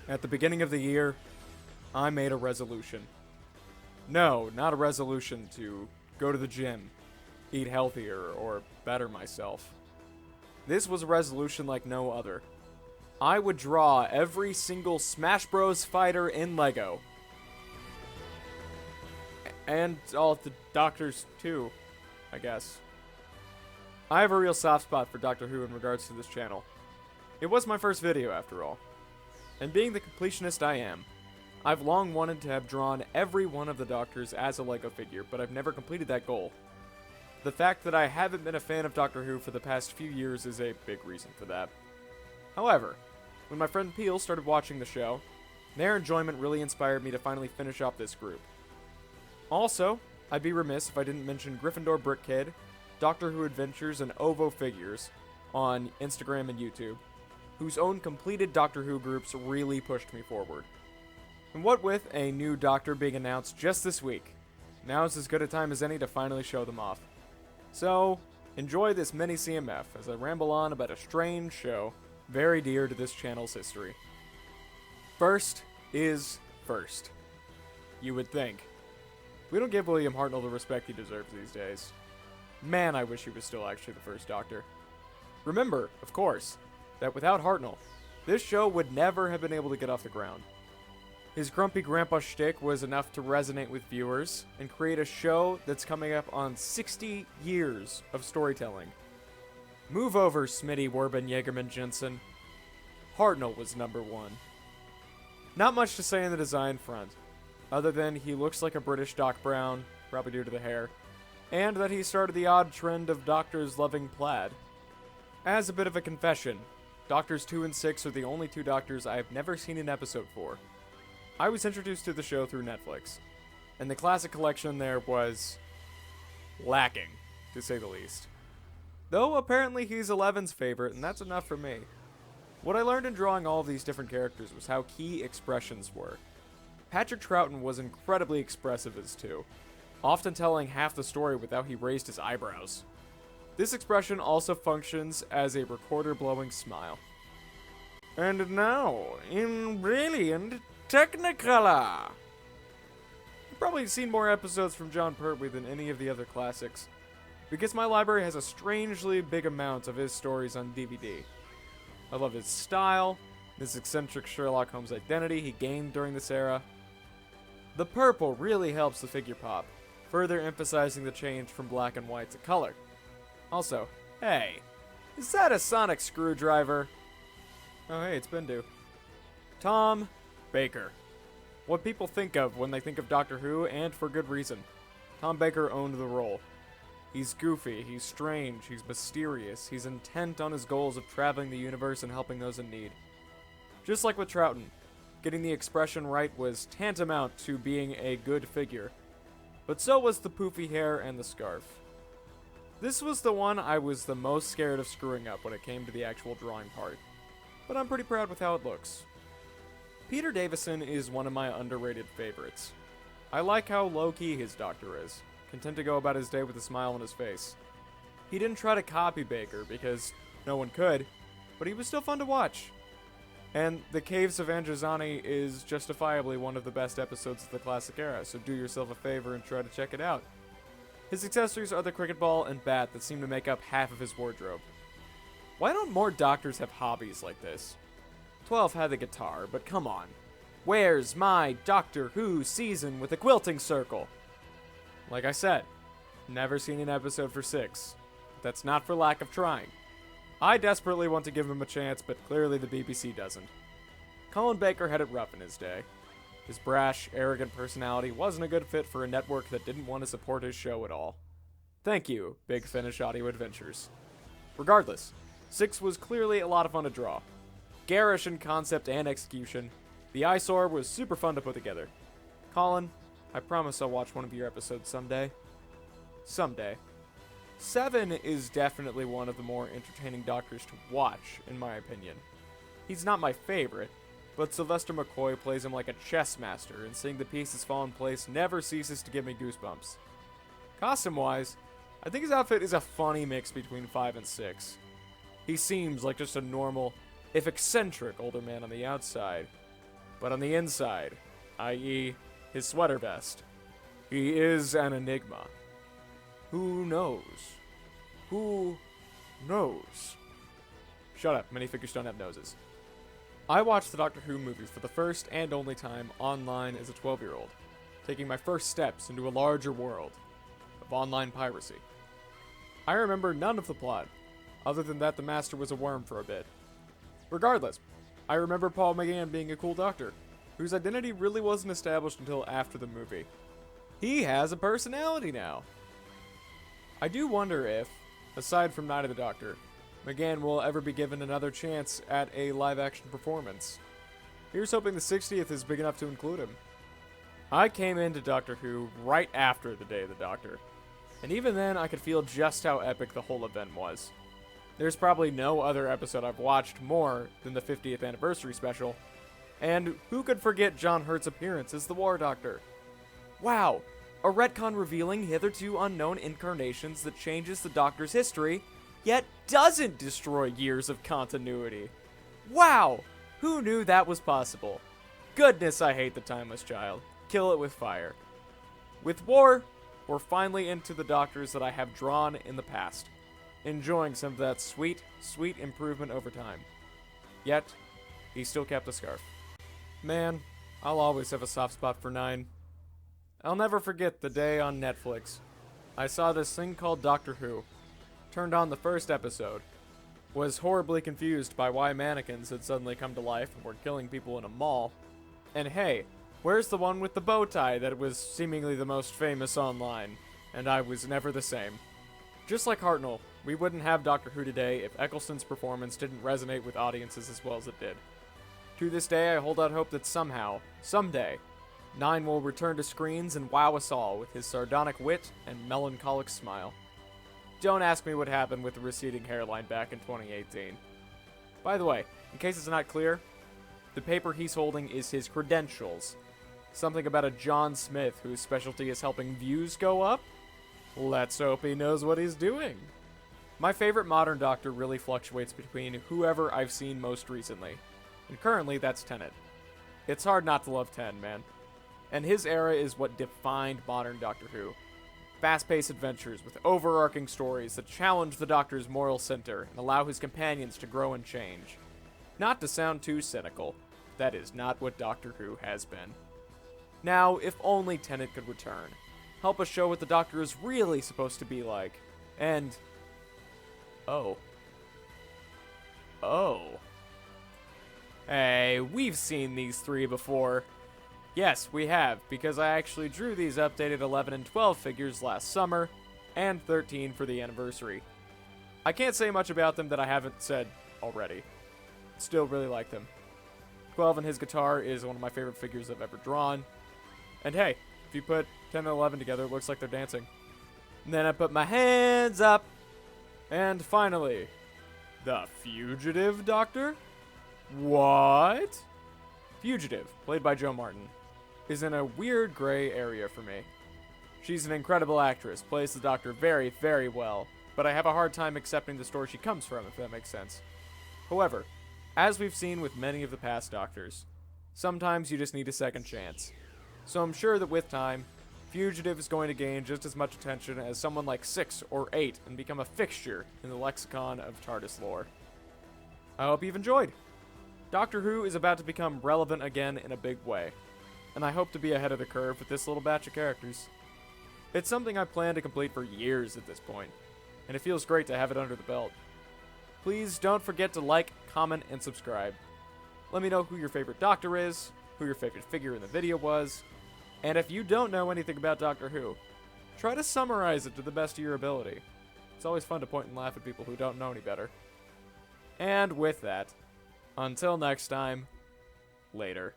At the beginning of the year, I made a resolution. No, not a resolution to go to the gym, eat healthier, or better myself. This was a resolution like no other. I would draw every single Smash Bros. Fighter in LEGO. And all of the Doctors, too, I guess. I have a real soft spot for Doctor Who in regards to this channel. It was my first video, after all. And being the completionist I am, I've long wanted to have drawn every one of the Doctors as a LEGO figure, but I've never completed that goal. The fact that I haven't been a fan of Doctor Who for the past few years is a big reason for that. However, when my friend Peel started watching the show, their enjoyment really inspired me to finally finish off this group. Also, I'd be remiss if I didn't mention Gryffindor Brick Kid, Doctor Who Adventures, and OVO Figures on Instagram and YouTube, whose own completed Doctor Who groups really pushed me forward. And what with a new Doctor being announced just this week, now's as good a time as any to finally show them off. So, enjoy this mini CMF as I ramble on about a strange show very dear to this channel's history. First is first. You would think. We don't give William Hartnell the respect he deserves these days. Man, I wish he was still actually the first Doctor. Remember, of course, that without Hartnell, this show would never have been able to get off the ground. His grumpy grandpa shtick was enough to resonate with viewers and create a show that's coming up on 60 years of storytelling. Move over, Smitty Werben Jaegerman Jensen. Hartnell was number one. Not much to say on the design front, other than he looks like a British Doc Brown, probably due to the hair, and that he started the odd trend of doctors loving plaid. As a bit of a confession, Doctors 2 and 6 are the only two Doctors I have never seen an episode for. I was introduced to the show through Netflix, and the classic collection there was lacking, to say the least. Though apparently he's Eleven's favorite, and that's enough for me. What I learned in drawing all of these different characters was how key expressions were. Patrick Troughton was incredibly expressive as two, often telling half the story with how he raised his eyebrows. This expression also functions as a recorder blowing smile. And now, in brilliant Technicolor! You've probably seen more episodes from John Pertwee than any of the other classics, because my library has a strangely big amount of his stories on DVD. I love his style, this eccentric Sherlock Holmes identity he gained during this era. The purple really helps the figure pop, further emphasizing the change from black and white to color. Also, hey, is that a sonic screwdriver? Oh hey, it's Bendu. Tom Baker. What people think of when they think of Doctor Who, and for good reason. Tom Baker owned the role. He's goofy, he's strange, he's mysterious, he's intent on his goals of traveling the universe and helping those in need. Just like with Troughton, getting the expression right was tantamount to being a good figure. But so was the poofy hair and the scarf. This was the one I was the most scared of screwing up when it came to the actual drawing part. But I'm pretty proud with how it looks. Peter Davison is one of my underrated favorites. I like how low-key his Doctor is, content to go about his day with a smile on his face. He didn't try to copy Baker because no one could, but he was still fun to watch. And The Caves of Androzani is justifiably one of the best episodes of the classic era, so do yourself a favor and try to check it out. His accessories are the cricket ball and bat that seem to make up half of his wardrobe. Why don't more Doctors have hobbies like this? 12 had the guitar, but come on. Where's my Doctor Who season with a quilting circle? Like I said, never seen an episode for 6. That's not for lack of trying. I desperately want to give him a chance, but clearly the BBC doesn't. Colin Baker had it rough in his day. His brash, arrogant personality wasn't a good fit for a network that didn't want to support his show at all. Thank you, Big Finish Audio Adventures. Regardless, 6 was clearly a lot of fun to draw. Garish in concept and execution, the eyesore was super fun to put together. Colin, I promise I'll watch one of your episodes someday. Someday. 7 is definitely one of the more entertaining Doctors to watch, in my opinion. He's not my favorite, but Sylvester McCoy plays him like a chess master, and seeing the pieces fall in place never ceases to give me goosebumps. Costume-wise, I think his outfit is a funny mix between 5 and 6. He seems like just a normal, if eccentric, older man on the outside, But on the inside, i.e., his sweater vest, he is an enigma. Who knows? Who knows? Shut up, minifigures don't have noses. I watched the Doctor Who movies for the first and only time online as a 12-year-old, taking my first steps into a larger world of online piracy. I remember none of the plot, other than that the Master was a worm for a bit. Regardless, I remember Paul McGann being a cool doctor, whose identity really wasn't established until after the movie. He has a personality now. I do wonder if, aside from Night of the Doctor, McGann will ever be given another chance at a live-action performance. Here's hoping the 60th is big enough to include him. I came into Doctor Who right after the Day of the Doctor, and even then I could feel just how epic the whole event was. There's probably no other episode I've watched more than the 50th anniversary special, and who could forget John Hurt's appearance as the War Doctor? Wow, a retcon revealing hitherto unknown incarnations that changes the Doctor's history, yet doesn't destroy years of continuity. Wow, who knew that was possible? Goodness, I hate the Timeless Child. Kill it with fire. With War, we're finally into the Doctors that I have drawn in the past, enjoying some of that sweet, sweet improvement over time. Yet, he still kept the scarf. Man, I'll always have a soft spot for 9. I'll never forget the day on Netflix I saw this thing called Doctor Who, turned on the first episode, was horribly confused by why mannequins had suddenly come to life and were killing people in a mall, and hey, where's the one with the bow tie that was seemingly the most famous online, and I was never the same. Just like Hartnell, we wouldn't have Doctor Who today if Eccleston's performance didn't resonate with audiences as well as it did. To this day, I hold out hope that somehow, someday, 9 will return to screens and wow us all with his sardonic wit and melancholic smile. Don't ask me what happened with the receding hairline back in 2018. By the way, in case it's not clear, the paper he's holding is his credentials. Something about a John Smith whose specialty is helping views go up? Let's hope he knows what he's doing. My favorite modern Doctor really fluctuates between whoever I've seen most recently, and currently that's Tennant. It's hard not to love Ten, man. And his era is what defined modern Doctor Who. Fast-paced adventures with overarching stories that challenge the Doctor's moral center and allow his companions to grow and change. Not to sound too cynical, that is not what Doctor Who has been. Now, if only Tennant could return, help us show what the Doctor is really supposed to be like, and... Oh. Hey, we've seen these 3 before. Yes, we have, because I actually drew these updated 11 and 12 figures last summer, and 13 for the anniversary. I can't say much about them that I haven't said already. Still really like them. 12 and his guitar is one of my favorite figures I've ever drawn. And hey, if you put 10 and 11 together, it looks like they're dancing. And then I put my hands up. And finally, the Fugitive Doctor? What? Fugitive, played by Jo Martin, is in a weird gray area for me. She's an incredible actress, plays the Doctor very, very well, but I have a hard time accepting the story she comes from, if that makes sense. However, as we've seen with many of the past Doctors, sometimes you just need a second chance. So I'm sure that with time, Fugitive is going to gain just as much attention as someone like 6 or 8 and become a fixture in the lexicon of TARDIS lore. I hope you've enjoyed. Doctor Who is about to become relevant again in a big way, and I hope to be ahead of the curve with this little batch of characters. It's something I plan to complete for years at this point, and it feels great to have it under the belt. Please don't forget to like, comment, and subscribe. Let me know who your favorite Doctor is, who your favorite figure in the video was, and if you don't know anything about Doctor Who, try to summarize it to the best of your ability. It's always fun to point and laugh at people who don't know any better. And with that, until next time, later.